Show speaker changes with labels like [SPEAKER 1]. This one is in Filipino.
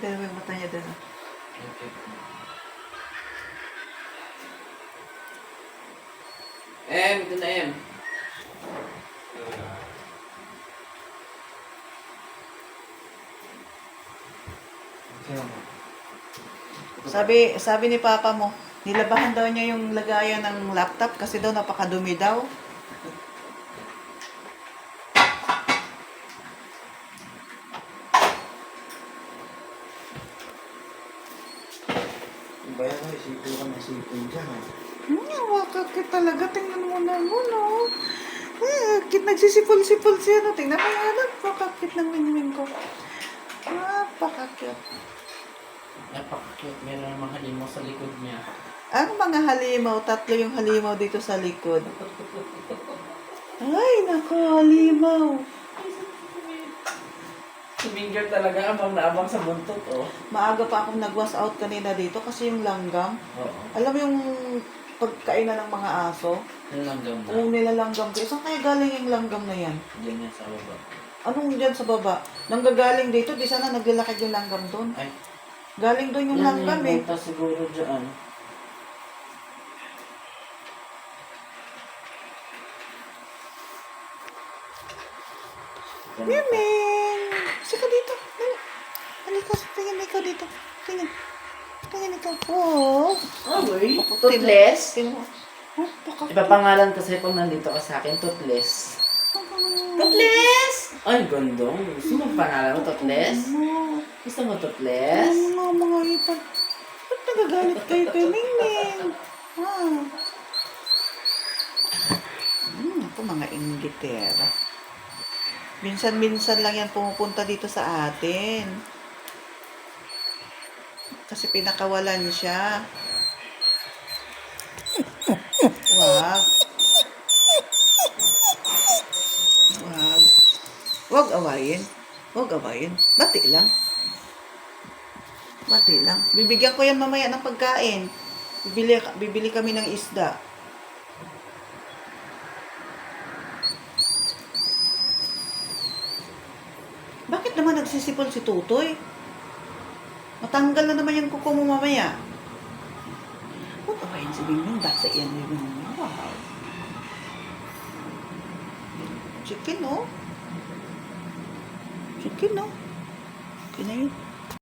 [SPEAKER 1] Pero yung mata niya doon.
[SPEAKER 2] Okay. Ito na M.
[SPEAKER 1] Sabi ni Papa mo, nilabahan daw niya yung lagayan ng laptop kasi daw napakadumi daw.
[SPEAKER 3] Bayan mo, isipin ka na isipin dyan.
[SPEAKER 1] Wakakit talaga. Tingnan mo na mo, no? Nagsisipol-sipol siya, no? Tingnan mo yan. Napakakit ng wingwing ko. Napakakit.
[SPEAKER 2] Napaka-cute. Meron namang halimaw sa likod niya.
[SPEAKER 1] Ang mga halimaw, 3 yung halimaw dito sa likod. Ay, naku, halimaw.
[SPEAKER 2] Si Minger talaga abang na abang sa buntot, oh.
[SPEAKER 1] Maaga pa akong nag-wash out kanina dito kasi yung langgam.
[SPEAKER 2] Oo.
[SPEAKER 1] Alam mo yung pagkainan ng mga aso?
[SPEAKER 2] Nalanggam na.
[SPEAKER 1] Kung nilalanggam ko. Saan kaya galing yung langgam na yan?
[SPEAKER 2] Diyan yan sa baba.
[SPEAKER 1] Anong dyan sa baba? Nanggagaling dito, di sana naglalakad yung langgam doon.
[SPEAKER 2] Ay.
[SPEAKER 1] Galing doon yung langgam eh.
[SPEAKER 2] Butas siguro dyan.
[SPEAKER 1] Miming! Sika dito. Halika, tingin ikaw dito. Tingin. Tingin ikaw. Oh.
[SPEAKER 2] Uy, toothless.
[SPEAKER 1] Tingin mo. Oh, baka.
[SPEAKER 2] Ipapangalan kasi pag nandito ka sa akin, toothless. Toothless! Ay, gandong. Gusto mo pangalan mo, toothless? Gusto mo toothless?
[SPEAKER 1] Mga ipag. Ba't nagagalit kayo kay Mingming? Ako mga inggitera. Minsan-minsan lang yan pumupunta dito sa atin. Kasi pinakawalan siya. Wag. Wag. Wag awayin. Wag awayin. Bati lang. Bati lang. Bibigyan ko yan mamaya ng pagkain. Bibili kami ng isda. Bakit naman nagsisipol si Tutoy? Matanggal na naman yung kuko mo mamaya. Huwag awayin si Bingwing. Basta yan yung Bingwing. Wow. Chicken, oh. Chicken, oh. Okay na yun.